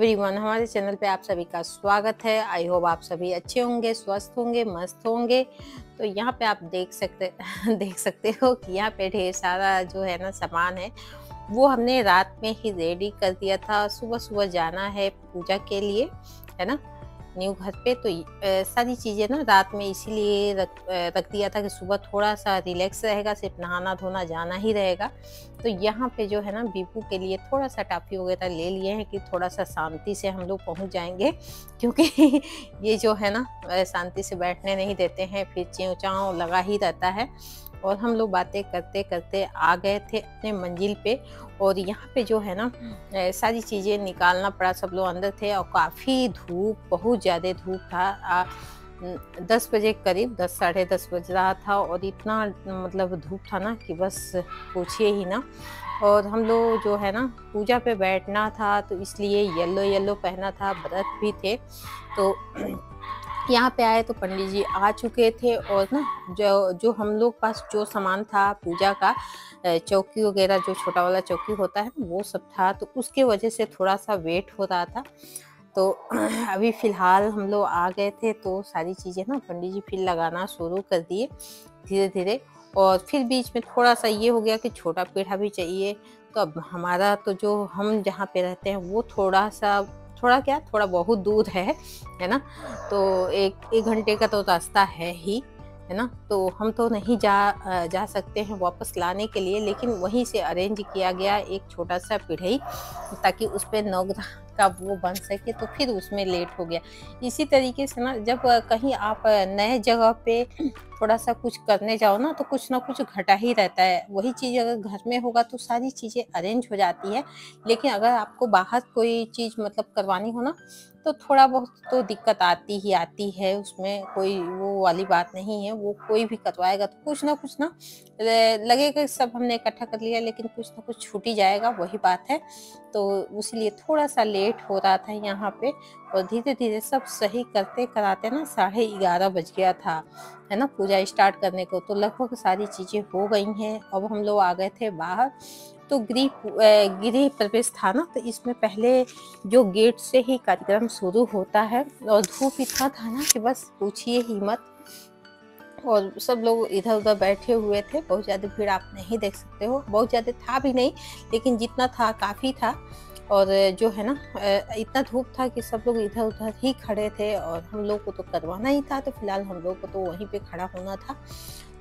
Everyone, हमारे channel पे आप सभी का स्वागत है। आई होप आप सभी अच्छे होंगे, स्वस्थ होंगे, मस्त होंगे। तो यहाँ पे आप देख सकते देख सकते हो कि यहाँ पे ढेर सारा जो है ना सामान है, वो हमने रात में ही रेडी कर दिया था। सुबह सुबह जाना है पूजा के लिए, है ना, न्यू घर पे। तो सारी चीज़ें ना रात में इसीलिए रख दिया था कि सुबह थोड़ा सा रिलैक्स रहेगा, सिर्फ नहाना धोना जाना ही रहेगा। तो यहाँ पे जो है ना बीपू के लिए थोड़ा सा टाफी वगैरह ले लिए हैं कि थोड़ा सा शांति से हम लोग पहुँच जाएंगे, क्योंकि ये जो है ना शांति से बैठने नहीं देते हैं, फिर च्यों चाँव लगा ही रहता है। और हम लोग बातें करते करते आ गए थे अपने मंजिल पे। और यहाँ पे जो है ना सारी चीज़ें निकालना पड़ा, सब लोग अंदर थे और काफ़ी धूप, बहुत ज़्यादा धूप था। 10 बजे करीब, 10 साढ़े 10 बज रहा था और इतना मतलब धूप था ना कि बस पूछिए ही ना। और हम लोग जो है ना पूजा पे बैठना था, तो इसलिए येलो येलो पहना था, व्रत भी थे। तो यहाँ पे आए तो पंडित जी आ चुके थे और ना जो हम लोग पास जो सामान था पूजा का, चौकी वगैरह, जो छोटा वाला चौकी होता है वो सब था, तो उसके वजह से थोड़ा सा वेट हो रहा था। तो अभी फ़िलहाल हम लोग आ गए थे, तो सारी चीज़ें ना पंडित जी फिर लगाना शुरू कर दिए धीरे धीरे। और फिर बीच में थोड़ा सा ये हो गया कि छोटा पेड़ा भी चाहिए। तो अब हमारा तो जो हम जहाँ पे रहते हैं वो थोड़ा बहुत दूर है ना। तो एक घंटे का तो रास्ता है ही, है ना। तो हम तो नहीं जा सकते हैं वापस लाने के लिए, लेकिन वहीं से अरेंज किया गया एक छोटा सा पिढ़ई, ताकि उस पे नवग्रह का वो बन सके। तो फिर उसमें लेट हो गया। इसी तरीके से ना जब कहीं आप नए जगह पे थोड़ा सा कुछ करने जाओ ना, तो कुछ ना कुछ घटा ही रहता है। वही चीज़ अगर घर में होगा तो सारी चीज़ें अरेंज हो जाती है, लेकिन अगर आपको बाहर कोई चीज़ मतलब करवानी हो ना, तो थोड़ा बहुत तो दिक्कत आती ही आती है। उसमें कोई वो वाली बात नहीं है, वो कोई भी करवाएगा तो कुछ ना लगेगा कि सब हमने इकट्ठा कर लिया, लेकिन कुछ ना कुछ छूट ही जाएगा, वही बात है। तो उसीलिए थोड़ा सा लेट हो रहा था यहाँ पे। और धीरे धीरे सब सही करते कराते ना 11:30 बज गया था, है ना, पूजा स्टार्ट करने को। तो लगभग सारी चीज़ें हो गई हैं। अब हम लोग आ गए थे बाहर। तो गृह प्रवेश था ना, तो इसमें पहले जो गेट से ही कार्यक्रम शुरू होता है। और धूप इतना था ना कि बस पूछिए ही मत। और सब लोग इधर उधर बैठे हुए थे, बहुत ज़्यादा भीड़ आप नहीं देख सकते हो, बहुत ज़्यादा था भी नहीं, लेकिन जितना था काफ़ी था। और जो है ना इतना धूप था कि सब लोग इधर उधर ही खड़े थे, और हम लोग को तो करवाना ही था, तो फिलहाल हम लोग को तो वहीं पे खड़ा होना था।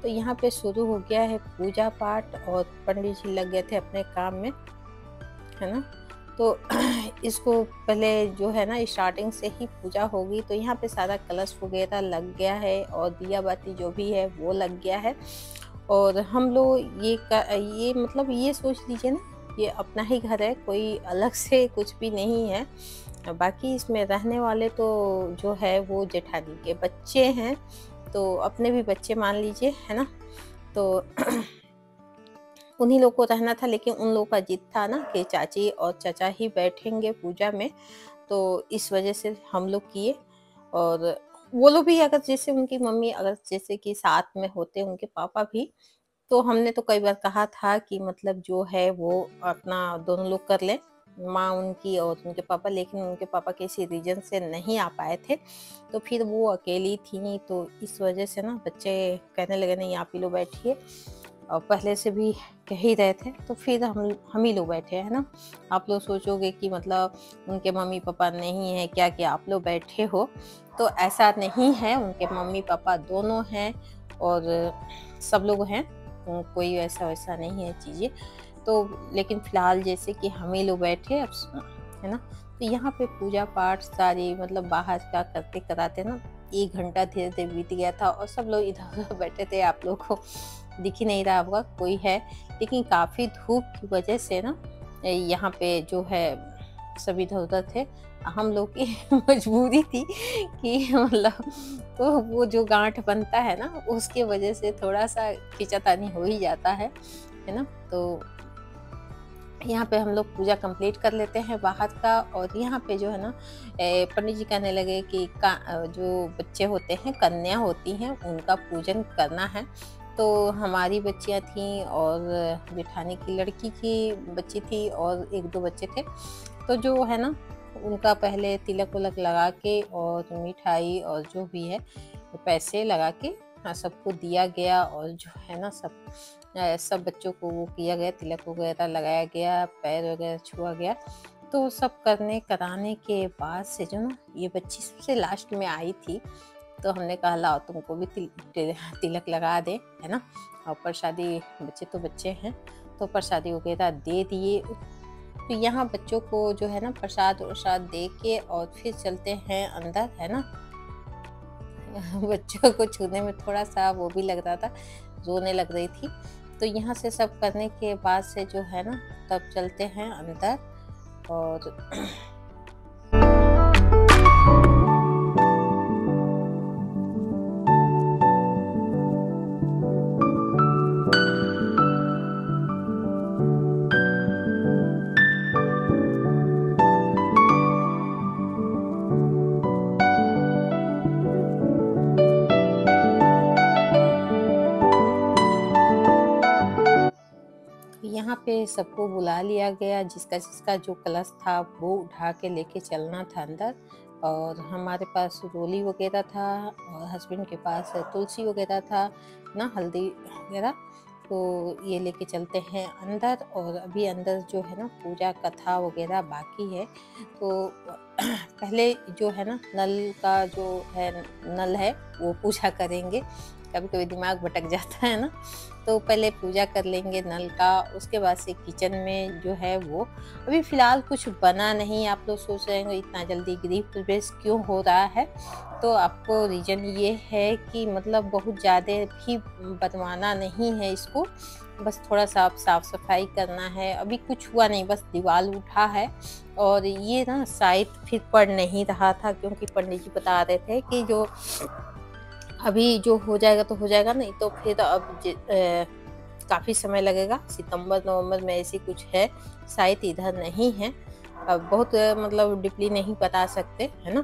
तो यहाँ पे शुरू हो गया है पूजा पाठ, और पंडित जी लग गए थे अपने काम में, है ना। तो इसको पहले जो है ना स्टार्टिंग से ही पूजा होगी। तो यहाँ पे सारा कलश वगैरह लग गया है, और दिया बाती जो भी है वो लग गया है। और हम लोग ये मतलब ये सोच लीजिए ना, ये अपना ही घर है, कोई अलग से कुछ भी नहीं है। बाकी इसमें रहने वाले तो जो है वो जेठानी के बच्चे हैं, तो अपने भी बच्चे मान लीजिए, है ना। तो उन्हीं लोग को रहना था, लेकिन उन लोग का जिद था ना कि चाची और चाचा ही बैठेंगे पूजा में, तो इस वजह से हम लोग किए। और वो लोग भी, अगर जैसे उनकी मम्मी अगर जैसे कि साथ में होते, उनके पापा भी, तो हमने तो कई बार कहा था कि मतलब जो है वो अपना दोनों लोग कर लें, माँ उनकी और उनके पापा, लेकिन उनके पापा किसी रीजन से नहीं आ पाए थे। तो फिर वो अकेली थी, तो इस वजह से ना बच्चे कहने लगे नहीं आप ही लोग बैठिए। और पहले से भी कह ही रहे थे, तो फिर हम ही लोग बैठे, है ना। आप लोग सोचोगे कि मतलब उनके मम्मी पापा नहीं है क्या कि आप लोग बैठे हो, तो ऐसा नहीं है, उनके मम्मी पापा दोनों हैं और सब लोग हैं। कोई ऐसा वैसा नहीं है चीज़ें। तो लेकिन फिलहाल जैसे कि हम ही लोग बैठे अब, है ना। तो यहाँ पे पूजा पाठ सारी मतलब बाहर का करते कराते ना 1 घंटा धीरे धीरे बीत गया था, और सब लोग इधर उधर बैठे थे। आप लोग को दिख ही नहीं रहा होगा कोई है, लेकिन काफ़ी धूप की वजह से ना यहाँ पे जो है सब इधर उधर थे। हम लोग की मजबूरी थी कि मतलब, तो वो जो गांठ बनता है ना, उसके वजह से थोड़ा सा खींचातानी हो ही जाता है ना। तो यहाँ पे हम लोग पूजा कंप्लीट कर लेते हैं बाहर का। और यहाँ पे जो है ना पंडित जी कहने लगे कि जो बच्चे होते हैं, कन्या होती हैं, उनका पूजन करना है। तो हमारी बच्चियाँ थीं, और जेठानी की लड़की की बच्ची थी, और 1-2 बच्चे थे। तो जो है ना उनका पहले तिलक उलक लगा के और मिठाई और जो भी है पैसे लगा के सबको दिया गया, और जो है ना सब बच्चों को वो किया गया, तिलक वगैरह लगाया गया, पैर वगैरह छुआ गया। तो सब करने कराने के बाद से जो ना ये बच्ची सबसे लास्ट में आई थी, तो हमने कहा लाओ तुमको भी तिलक लगा दे, है ना। और प्रसादी, बच्चे तो बच्चे हैं, तो प्रसादी वगैरह दे दिए। तो यहाँ बच्चों को जो है ना प्रसाद वरसाद दे के और फिर चलते हैं अंदर, है ना। बच्चों को छूने में थोड़ा सा वो भी लग रहा था, रोने लग रही थी। तो यहाँ से सब करने के बाद से जो है ना तब चलते हैं अंदर। और यहाँ पे सबको बुला लिया गया, जिसका जिसका जो कलश था वो उठा के लेके चलना था अंदर। और हमारे पास रोली वगैरह था और हस्बैंड के पास तुलसी वगैरह था ना, हल्दी वगैरह। तो ये लेके चलते हैं अंदर। और अभी अंदर जो है ना पूजा कथा वगैरह बाकी है। तो पहले जो है ना नल का जो है नल है वो पूजा करेंगे, कभी कभी दिमाग भटक जाता है ना। तो पहले पूजा कर लेंगे नल का, उसके बाद से किचन में जो है वो अभी फ़िलहाल कुछ बना नहीं। आप लोग सोच रहे हैं इतना जल्दी गृह प्रवेश क्यों हो रहा है, तो आपको रीज़न ये है कि मतलब बहुत ज़्यादा भी बनवाना नहीं है इसको, बस थोड़ा सा साफ सफाई करना है। अभी कुछ हुआ नहीं, बस दीवार उठा है। और ये ना शायद फिर पढ़ नहीं रहा था, क्योंकि पंडित जी बता रहे थे कि जो अभी जो हो जाएगा तो हो जाएगा, नहीं तो फिर अब काफ़ी समय लगेगा। सितंबर नवंबर में ऐसी कुछ है, शायद इधर नहीं है। अब बहुत मतलब डीपली नहीं बता सकते, है ना।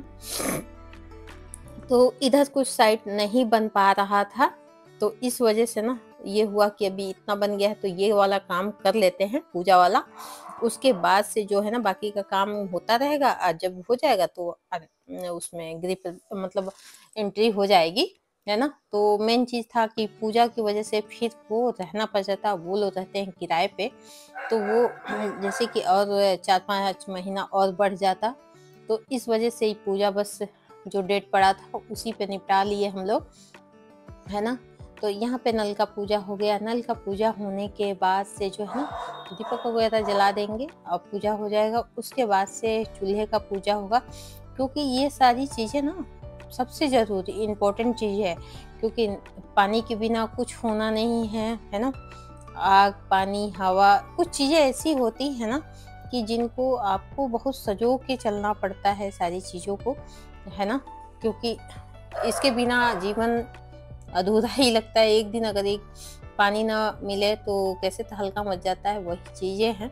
तो इधर कुछ साइट नहीं बन पा रहा था, तो इस वजह से ना ये हुआ कि अभी इतना बन गया है तो ये वाला काम कर लेते हैं पूजा वाला। उसके बाद से जो है ना बाकी का काम होता रहेगा। और जब हो जाएगा तो उसमें गृह मतलब एंट्री हो जाएगी, है ना। तो मेन चीज़ था कि पूजा की वजह से फिर वो रहना पड़ जाता, वो लोग रहते हैं किराए पे, तो वो जैसे कि और 4-5 महीना और बढ़ जाता। तो इस वजह से ही पूजा बस जो डेट पड़ा था उसी पे निपटा लिए हम लोग, है ना। तो यहाँ पे नल का पूजा हो गया। नल का पूजा होने के बाद से जो है ना दीपक वगैरह जला देंगे और पूजा हो जाएगा। उसके बाद से चूल्हे का पूजा होगा, क्योंकि ये सारी चीज़ें ना सबसे ज़रूरी इम्पोर्टेंट चीज़ है, क्योंकि पानी के बिना कुछ होना नहीं है ना। आग पानी हवा कुछ चीज़ें ऐसी होती है ना कि जिनको आपको बहुत सजो के चलना पड़ता है सारी चीज़ों को, है ना। क्योंकि इसके बिना जीवन अधूरा ही लगता है। एक दिन अगर एक पानी ना मिले तो कैसे हल्का मच जाता है, वही चीज़ें हैं।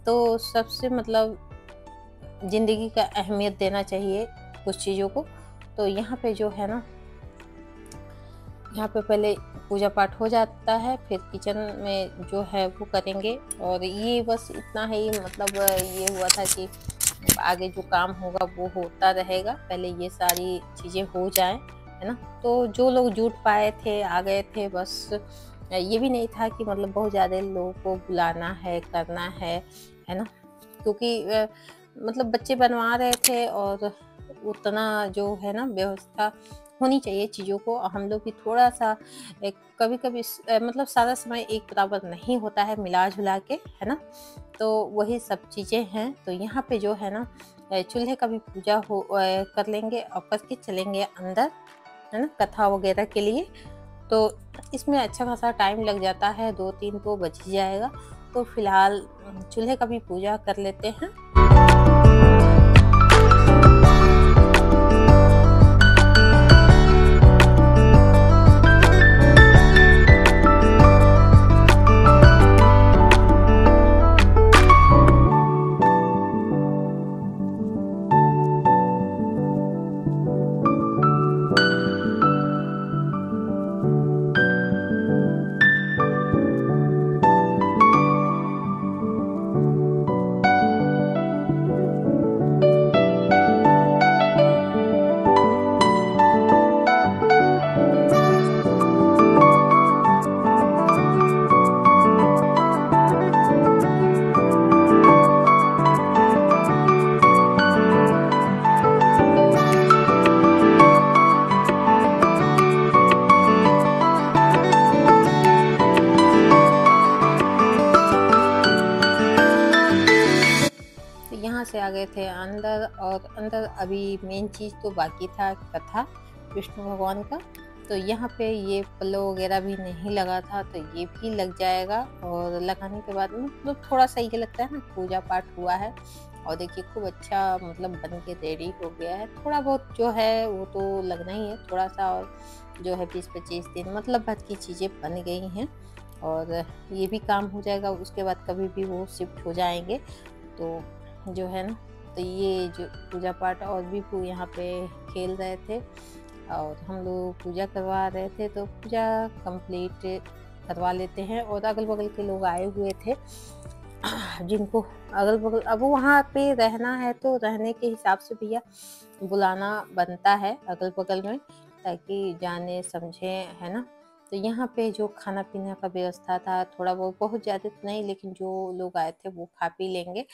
तो सबसे मतलब ज़िंदगी का अहमियत देना चाहिए कुछ चीज़ों को। तो यहाँ पे जो है ना यहाँ पे पहले पूजा पाठ हो जाता है, फिर किचन में जो है वो करेंगे। और ये बस इतना ही मतलब ये हुआ था कि आगे जो काम होगा वो होता रहेगा, पहले ये सारी चीज़ें हो जाएं, है ना। तो जो लोग जुट पाए थे आ गए थे, बस ये भी नहीं था कि मतलब बहुत ज़्यादा लोगों को बुलाना है करना है ना। क्योंकि मतलब बच्चे बनवा रहे थे और उतना जो है ना व्यवस्था होनी चाहिए चीज़ों को। हम लोग भी थोड़ा सा कभी कभी मतलब सारा समय एक बराबर नहीं होता है मिला जुला के, है ना। तो वही सब चीज़ें हैं। तो यहाँ पे जो है ना चूल्हे का भी पूजा कर लेंगे और करके चलेंगे अंदर, है ना, कथा वगैरह के लिए। तो इसमें अच्छा खासा टाइम लग जाता है, 2-3 तो बज ही जाएगा। तो फिलहाल चूल्हे का भी पूजा कर लेते हैं। गए थे अंदर, और अंदर अभी मेन चीज़ तो बाकी था, कथा विष्णु भगवान का। तो यहाँ पे ये पल्लव वगैरह भी नहीं लगा था, तो ये भी लग जाएगा। और लगाने के बाद मतलब थोड़ा सा ये लगता है ना पूजा पाठ हुआ है। और देखिए खूब अच्छा मतलब बन के रेडी हो गया है। थोड़ा बहुत जो है वो तो लगना ही है, थोड़ा सा और जो है 20-25 दिन मतलब भर की चीज़ें बन गई हैं, और ये भी काम हो जाएगा। उसके बाद कभी भी वो शिफ्ट हो जाएंगे तो जो है ना, तो ये जो पूजा पाठ और भी यहाँ पे खेल रहे थे, और हम लोग पूजा करवा रहे थे। तो पूजा कंप्लीट करवा लेते हैं। और अगल बगल के लोग आए हुए थे जिनको अगल बगल, अब वहाँ पे रहना है तो रहने के हिसाब से भैया बुलाना बनता है अगल बगल में, ताकि जाने समझे, है ना। तो यहाँ पे जो खाना पीने का व्यवस्था था, थोड़ा बहुत ज़्यादा तो नहीं, लेकिन जो लोग आए थे वो खा पी लेंगे।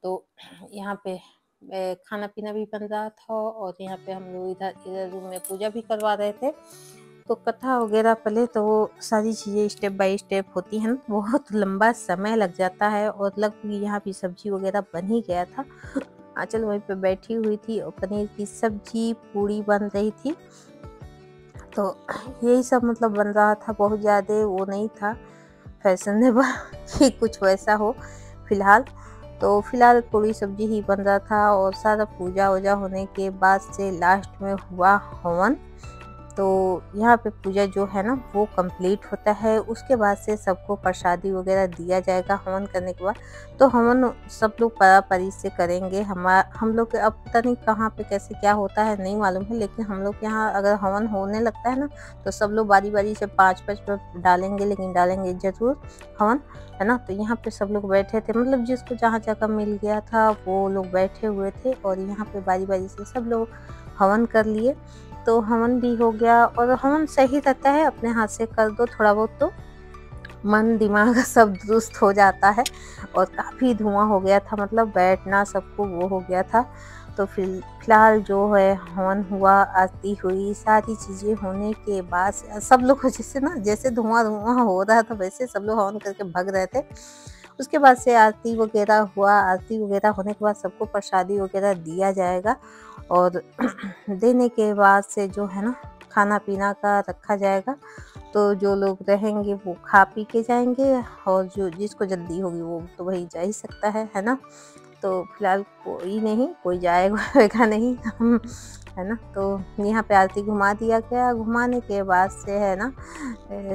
तो यहाँ पे खाना पीना भी बन रहा था, और यहाँ पे हम लोग इधर इधर रूम में पूजा भी करवा रहे थे। तो कथा वगैरह पहले तो वो सारी चीज़ें स्टेप बाय स्टेप होती हैं, बहुत लंबा समय लग जाता है। और लगभग यहाँ भी सब्जी वगैरह बन ही गया था। आंचल वहीं पे बैठी हुई थी और पनीर की सब्जी पूड़ी बन रही थी। तो यही सब मतलब बन रहा था, बहुत ज़्यादा वो नहीं था फैशनेबल कि कुछ वैसा हो फिलहाल। तो फिलहाल पूरी सब्जी ही बन रहा था, और सारा पूजा वूजा होने के बाद से लास्ट में हुआ हवन। तो यहाँ पे पूजा जो है ना वो कंप्लीट होता है। उसके बाद से सबको प्रसादी वगैरह दिया जाएगा हवन करने के बाद। तो हवन सब लोग परापरी से करेंगे। हम लोग के अब पता नहीं कहाँ पे कैसे क्या होता है नहीं मालूम है, लेकिन हम लोग के यहाँ अगर हवन होने लगता है ना तो सब लोग बारी बारी से 5-5 डालेंगे, लेकिन डालेंगे जरूर हवन, है ना। तो यहाँ पे सब लोग बैठे थे, मतलब जिसको जहाँ जगह मिल गया था वो लोग बैठे हुए थे, और यहाँ पे बारी बारी से सब लोग हवन कर लिए। तो हवन भी हो गया, और हवन सही रहता है, अपने हाथ से कर दो थोड़ा बहुत तो मन दिमाग सब दुरुस्त हो जाता है। और काफ़ी धुआं हो गया था, मतलब बैठना सबको वो हो गया था। तो फिलहाल जो है हवन हुआ, आरती हुई, सारी चीज़ें होने के बाद सब लोग को जैसे ना जैसे धुआं धुआं हो रहा था वैसे सब लोग हवन करके भग रहे थे। उसके बाद से आरती वगैरह हुआ। आरती वगैरह होने के बाद सबको प्रसादी वगैरह दिया जाएगा, और देने के बाद से जो है ना खाना पीना का रखा जाएगा। तो जो लोग रहेंगे वो खा पी के जाएंगे, और जो जिसको जल्दी होगी वो तो वही जा ही सकता है ना। तो फिलहाल कोई जाएगा नहीं है ना। तो यहाँ पे आरती घुमा दिया गया। घुमाने के बाद से है ना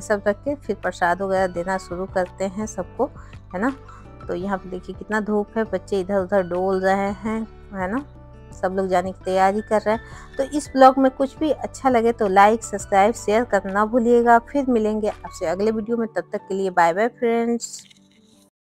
सब रख के फिर प्रसाद वगैरह देना शुरू करते हैं सबको, है ना। तो यहाँ पे देखिए कितना धूप है, बच्चे इधर उधर डोल रहे हैं, है ना। सब लोग जाने की तैयारी कर रहे हैं। तो इस ब्लॉग में कुछ भी अच्छा लगे तो लाइक सब्सक्राइब शेयर करना ना भूलिएगा। फिर मिलेंगे आपसे अगले वीडियो में, तब तक के लिए बाय बाय फ्रेंड्स।